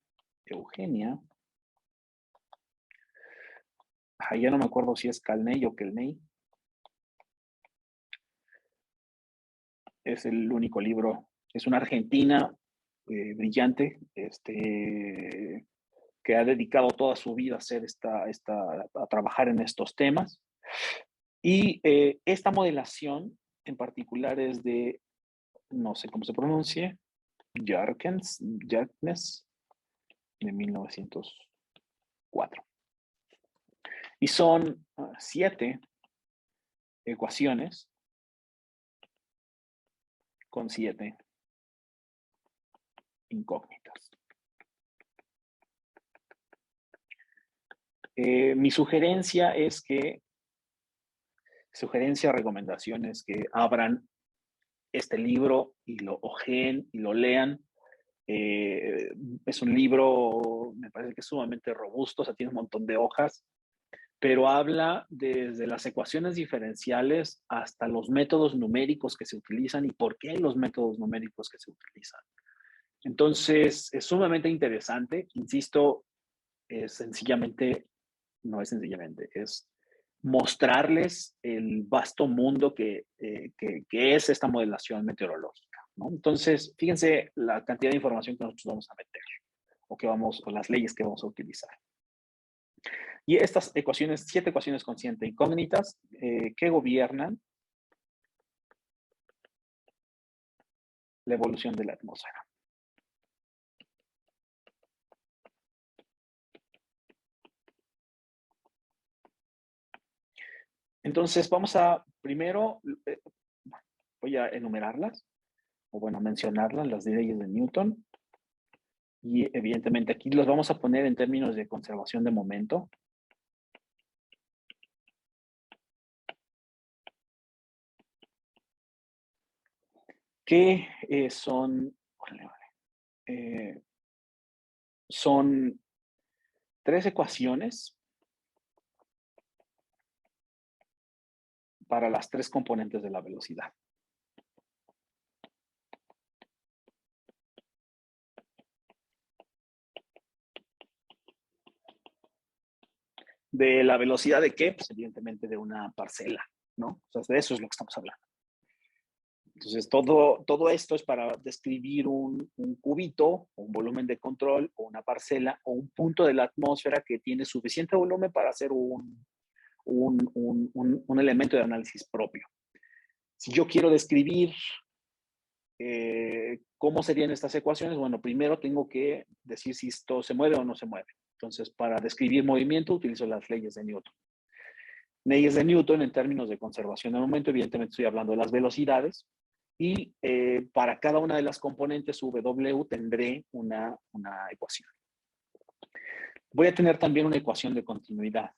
ya no me acuerdo si es Calney o Kelney. Es el único libro, es una argentina brillante, que ha dedicado toda su vida a hacer a trabajar en estos temas. Y esta modelación en particular es de, no sé cómo se pronuncie, Jerkens, de 1904. Y son 7 ecuaciones con 7 incógnitas. Mi sugerencia, recomendación es que abran este libro y lo ojeen y lo lean. Es un libro, me parece que es sumamente robusto, o sea, tiene un montón de hojas, pero habla desde las ecuaciones diferenciales hasta los métodos numéricos que se utilizan y por qué los métodos numéricos que se utilizan. Entonces, es sumamente interesante. Insisto, es mostrarles el vasto mundo que es esta modelación meteorológica, ¿no? Entonces, fíjense la cantidad de información que nosotros vamos a meter o las leyes que vamos a utilizar. Y estas ecuaciones, 7 ecuaciones con 7 incógnitas que gobiernan la evolución de la atmósfera. Entonces, primero, voy a enumerarlas, o bueno, mencionarlas, las leyes de Newton. Y evidentemente aquí los vamos a poner en términos de conservación de momento. Que son 3 ecuaciones para las 3 componentes de la velocidad. ¿De la velocidad de qué? Pues evidentemente de una parcela, ¿no? O sea, de eso es lo que estamos hablando. Entonces, todo esto es para describir un cubito, un volumen de control, o una parcela, o un punto de la atmósfera que tiene suficiente volumen para hacer un elemento de análisis propio. Si yo quiero describir ¿cómo serían estas ecuaciones? Bueno, primero tengo que decir si esto se mueve o no se mueve. Entonces, para describir movimiento, utilizo las leyes de Newton. Leyes de Newton en términos de conservación del momento, evidentemente estoy hablando de las velocidades, y para cada una de las componentes W tendré una ecuación. Voy a tener también una ecuación de continuidad.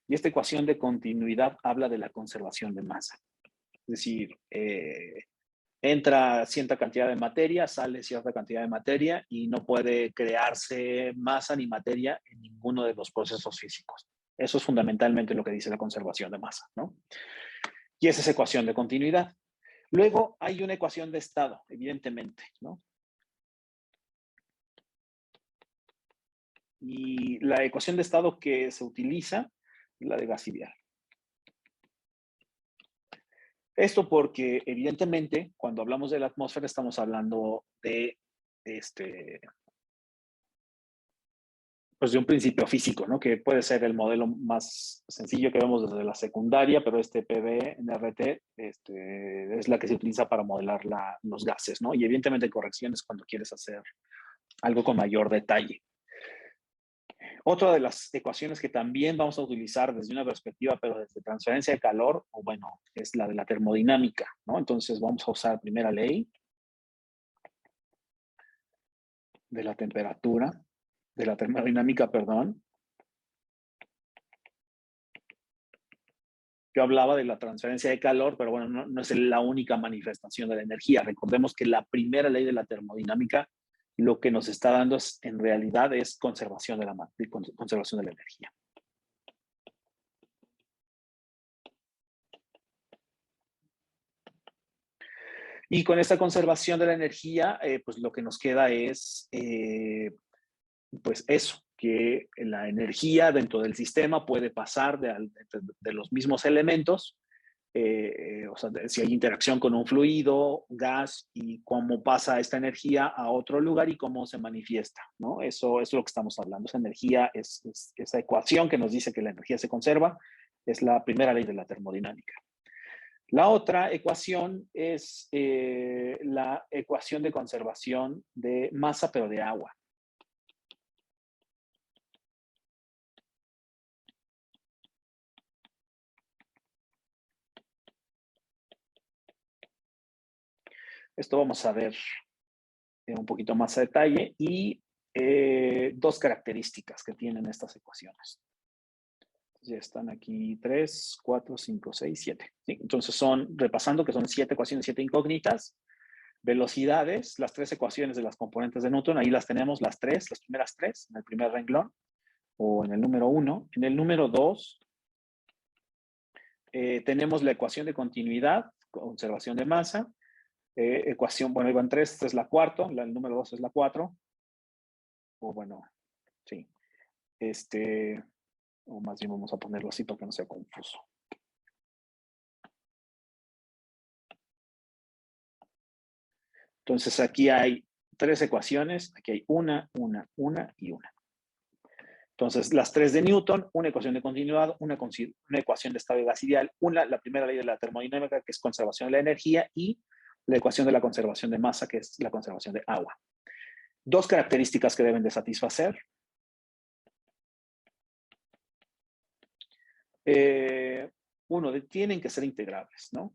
Y esta ecuación de continuidad habla de la conservación de masa. Es decir, entra cierta cantidad de materia, sale cierta cantidad de materia y no puede crearse masa ni materia en ninguno de los procesos físicos. Eso es fundamentalmente lo que dice la conservación de masa, ¿no? Y esa es ecuación de continuidad. Luego hay una ecuación de estado, evidentemente, ¿no? Y la ecuación de estado que se utiliza es la de gas ideal. Esto porque, evidentemente, cuando hablamos de la atmósfera, estamos hablando de, pues de un principio físico, ¿no? Que puede ser el modelo más sencillo que vemos desde la secundaria, pero este PV-NRT es la que se utiliza para modelar los gases, ¿no? Y evidentemente correcciones cuando quieres hacer algo con mayor detalle. Otra de las ecuaciones que también vamos a utilizar desde una perspectiva, pero desde transferencia de calor, o bueno, es la de la termodinámica, ¿no? Entonces vamos a usar primera ley de la temperatura, de la termodinámica, perdón. Yo hablaba de la transferencia de calor, pero bueno, no es la única manifestación de la energía. Recordemos que la primera ley de la termodinámica lo que nos está dando en realidad es conservación de la energía. Y con esta conservación de la energía, pues lo que nos queda es, pues eso, que la energía dentro del sistema puede pasar de los mismos elementos, o sea, si hay interacción con un fluido, gas, y cómo pasa esta energía a otro lugar y cómo se manifiesta, ¿no? Eso es lo que estamos hablando. Esa energía esa ecuación que nos dice que la energía se conserva, es la primera ley de la termodinámica. La otra ecuación es la ecuación de conservación de masa, pero de agua. Esto vamos a ver un poquito más a detalle y dos características que tienen estas ecuaciones. Ya están aquí 3, 4, 5, 6, 7. ¿Sí? Entonces repasando que son 7 ecuaciones, 7 incógnitas. Velocidades, las 3 ecuaciones de las componentes de Newton, ahí las tenemos las primeras 3, en el primer renglón o en el número 1. En el número 2 tenemos la ecuación de continuidad, conservación de masa. Ecuación, bueno, ahí van 3, esta es la cuarta, el número 2 es la 4. O bueno, sí. O más bien vamos a ponerlo así para que no sea confuso. Entonces aquí hay 3 ecuaciones, aquí hay una y una. Entonces las 3 de Newton, una ecuación de continuidad, una ecuación de estado de gas ideal, la primera ley de la termodinámica, que es conservación de la energía, y la ecuación de la conservación de masa, que es la conservación de agua. Dos características que deben de satisfacer. Uno, tienen que ser integrables, ¿no?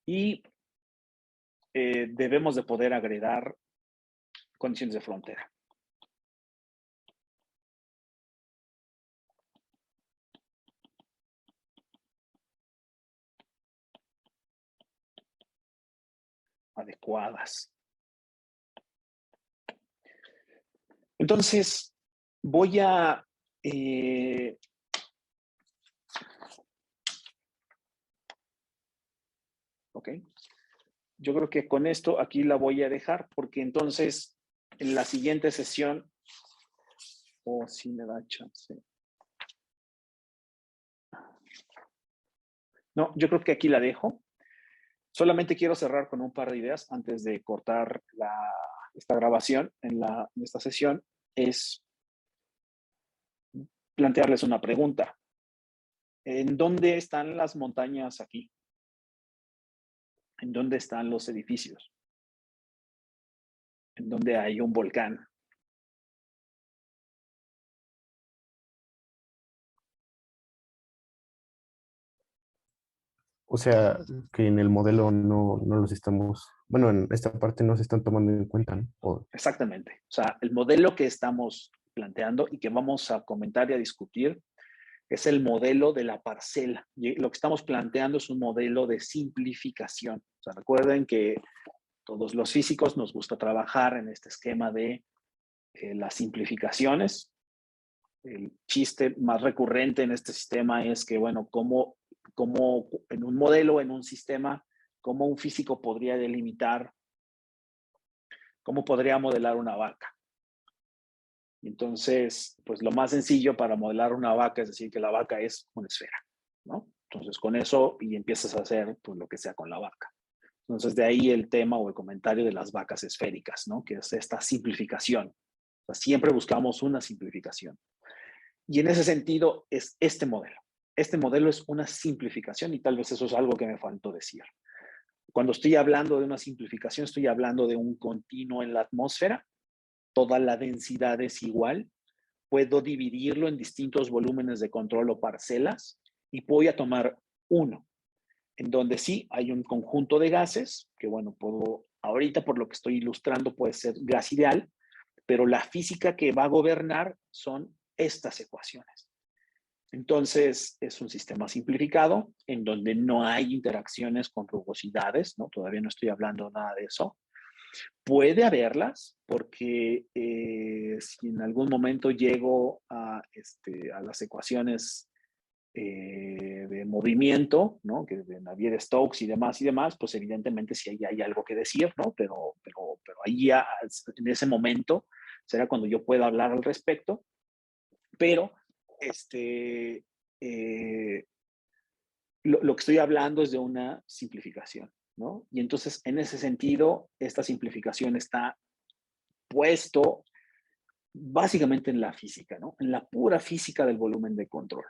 Y debemos de poder agregar condiciones de frontera. Adecuadas. Entonces, voy a ok. Yo creo que con esto aquí la voy a dejar porque entonces en la siguiente sesión, o si me da chance. No, yo creo que aquí la dejo. Solamente quiero cerrar con un par de ideas antes de cortar esta grabación, en esta sesión, es plantearles una pregunta. ¿En dónde están las montañas aquí? ¿En dónde están los edificios? ¿En dónde hay un volcán? O sea, que en el modelo no los estamos, bueno, en esta parte no se están tomando en cuenta, ¿no? Exactamente. O sea, el modelo que estamos planteando y que vamos a comentar y a discutir es el modelo de la parcela. Y lo que estamos planteando es un modelo de simplificación. O sea, recuerden que todos los físicos nos gusta trabajar en este esquema de las simplificaciones. El chiste más recurrente en este sistema es que, bueno, como en un modelo, en un sistema, cómo un físico podría delimitar, cómo podría modelar una vaca. Entonces, pues lo más sencillo para modelar una vaca es decir que la vaca es una esfera, ¿no? Entonces, con eso y empiezas a hacer pues, lo que sea con la vaca. Entonces, de ahí el tema o el comentario de las vacas esféricas, ¿no? Que es esta simplificación. O sea, siempre buscamos una simplificación. Y en ese sentido es este modelo. Este modelo es una simplificación y tal vez eso es algo que me faltó decir. Cuando estoy hablando de una simplificación, estoy hablando de un continuo en la atmósfera. Toda la densidad es igual. Puedo dividirlo en distintos volúmenes de control o parcelas y voy a tomar uno, en donde sí hay un conjunto de gases, que bueno, puedo, ahorita por lo que estoy ilustrando puede ser gas ideal, pero la física que va a gobernar son estas ecuaciones. Entonces, es un sistema simplificado en donde no hay interacciones con rugosidades, ¿no? Todavía no estoy hablando nada de eso. Puede haberlas, porque si en algún momento llego a las ecuaciones de movimiento, ¿no? Que de Navier-Stokes y demás, pues evidentemente sí hay algo que decir, ¿no? Pero ahí ya, en ese momento será cuando yo pueda hablar al respecto, pero eh, lo que estoy hablando es de una simplificación, ¿no? Y entonces, en ese sentido, esta simplificación está puesto básicamente en la física, ¿no? En la pura física del volumen de control.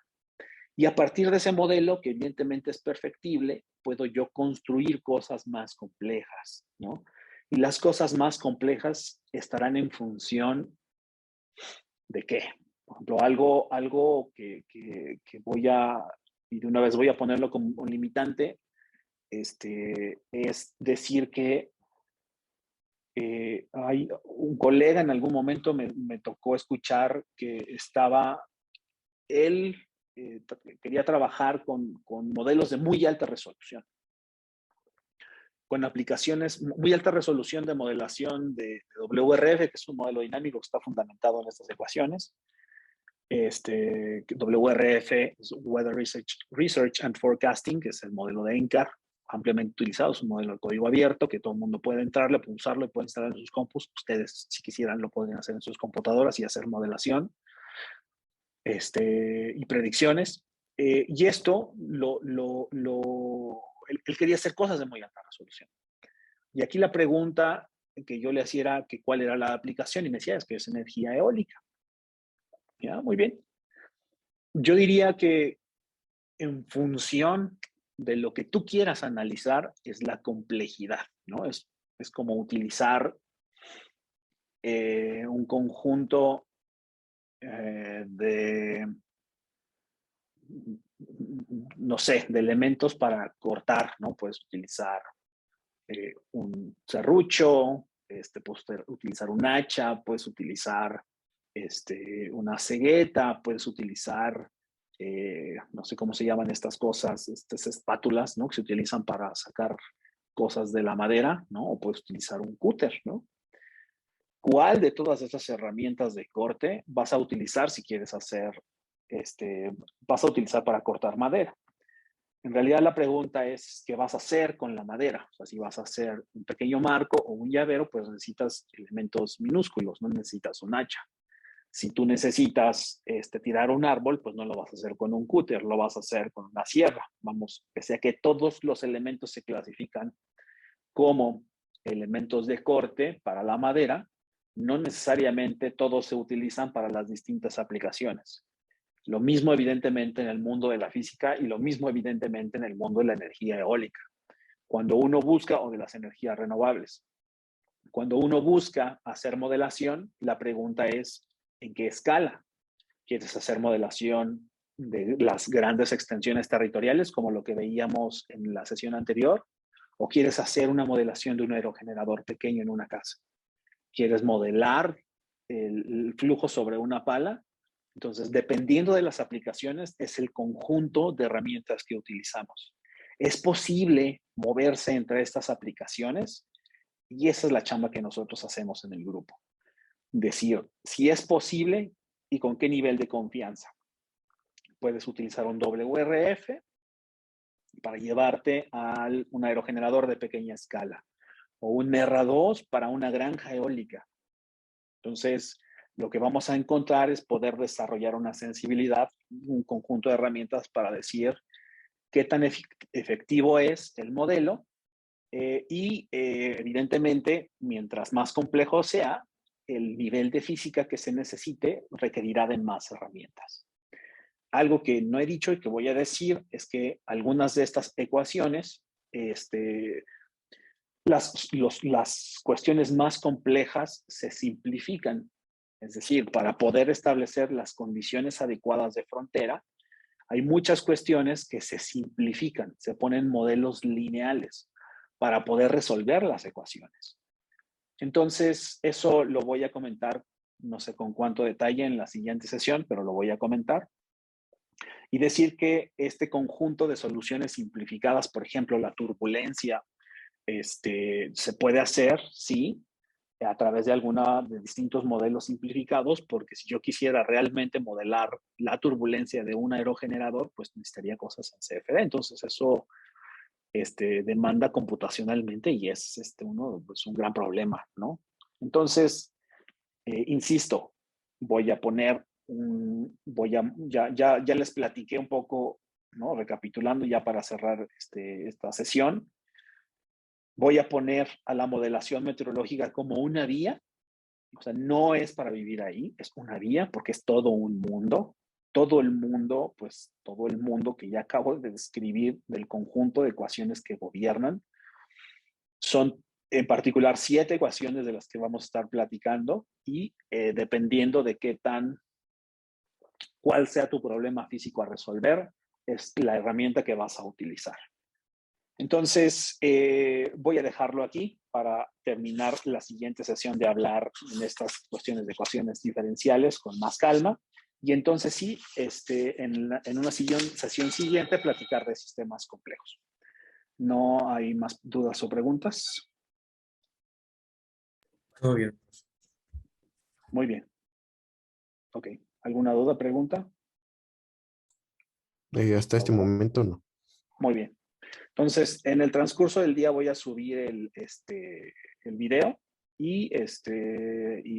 Y a partir de ese modelo, que evidentemente es perfectible, puedo yo construir cosas más complejas, ¿no? Y las cosas más complejas estarán en función de qué. Por ejemplo, algo que voy a, y de una vez voy a ponerlo como un limitante, es decir que hay un colega en algún momento me tocó escuchar que él quería trabajar con modelos de muy alta resolución, con aplicaciones muy alta resolución de modelación de WRF, que es un modelo dinámico que está fundamentado en estas ecuaciones. WRF es Weather Research and Forecasting, que es el modelo de NCAR, ampliamente utilizado, es un modelo de código abierto que todo el mundo puede entrarle, puede usarlo y puede instalar en sus compus. Ustedes, si quisieran, lo podrían hacer en sus computadoras y hacer modelación y predicciones. Y esto, él quería hacer cosas de muy alta resolución. Y aquí la pregunta que yo le hacía era que cuál era la aplicación y me decía, es que es energía eólica. Ya, muy bien. Yo diría que en función de lo que tú quieras analizar es la complejidad, ¿no? Es como utilizar un conjunto de, no sé, de elementos para cortar, ¿no? Puedes utilizar un serrucho, puedes utilizar un hacha, puedes utilizar una cegueta, puedes utilizar, no sé cómo se llaman estas cosas, estas espátulas, ¿no? Que se utilizan para sacar cosas de la madera, ¿no? O puedes utilizar un cúter, ¿no? ¿Cuál de todas estas herramientas de corte vas a utilizar si quieres hacer, vas a utilizar para cortar madera? En realidad la pregunta es, ¿qué vas a hacer con la madera? O sea, si vas a hacer un pequeño marco o un llavero, pues necesitas elementos minúsculos, no necesitas un hacha. Si tú necesitas tirar un árbol, pues no lo vas a hacer con un cúter, lo vas a hacer con una sierra. Vamos, pese a que todos los elementos se clasifican como elementos de corte para la madera, no necesariamente todos se utilizan para las distintas aplicaciones. Lo mismo evidentemente en el mundo de la física y lo mismo evidentemente en el mundo de la energía eólica. Cuando uno busca, o de las energías renovables, cuando uno busca hacer modelación, la pregunta es, ¿en qué escala? ¿Quieres hacer modelación de las grandes extensiones territoriales, como lo que veíamos en la sesión anterior? ¿O quieres hacer una modelación de un aerogenerador pequeño en una casa? ¿Quieres modelar el flujo sobre una pala? Entonces, dependiendo de las aplicaciones, es el conjunto de herramientas que utilizamos. Es posible moverse entre estas aplicaciones y esa es la chamba que nosotros hacemos en el grupo. Decir si es posible y con qué nivel de confianza. Puedes utilizar un WRF para llevarte a un aerogenerador de pequeña escala o un NERRA2 para una granja eólica. Entonces, lo que vamos a encontrar es poder desarrollar una sensibilidad, un conjunto de herramientas para decir qué tan efectivo es el modelo y evidentemente, mientras más complejo sea, el nivel de física que se necesite requerirá de más herramientas. Algo que no he dicho y que voy a decir es que algunas de estas ecuaciones, las cuestiones más complejas se simplifican. Es decir, para poder establecer las condiciones adecuadas de frontera, hay muchas cuestiones que se simplifican, se ponen modelos lineales para poder resolver las ecuaciones. Entonces, eso lo voy a comentar, no sé con cuánto detalle en la siguiente sesión, pero lo voy a comentar. Y decir que este conjunto de soluciones simplificadas, por ejemplo, la turbulencia, se puede hacer, sí, a través de distintos modelos simplificados, porque si yo quisiera realmente modelar la turbulencia de un aerogenerador, pues necesitaría cosas en CFD. Entonces, eso demanda computacionalmente y es pues, un gran problema, ¿no? Entonces, insisto, voy a poner ya les platiqué un poco, ¿no? Recapitulando ya para cerrar esta sesión, voy a poner a la modelación meteorológica como una vía, o sea, no es para vivir ahí, es una vía porque es todo un mundo, todo el mundo que ya acabo de describir del conjunto de ecuaciones que gobiernan. Son en particular 7 ecuaciones de las que vamos a estar platicando y dependiendo de cuál sea tu problema físico a resolver, es la herramienta que vas a utilizar. Entonces, voy a dejarlo aquí para terminar la siguiente sesión de hablar en estas cuestiones de ecuaciones diferenciales con más calma. Y entonces sí, en una sesión siguiente platicar de sistemas complejos. ¿No hay más dudas o preguntas? Todo bien. Muy bien. Ok. ¿Alguna duda, pregunta? Hasta este momento no. Muy bien. Entonces, en el transcurso del día voy a subir el video y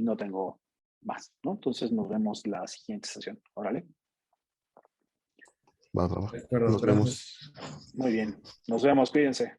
no tengo más, ¿no? Entonces nos vemos la siguiente sesión. Órale. Va. De acuerdo, Nos gracias. vemos. Muy bien. Nos vemos. Cuídense.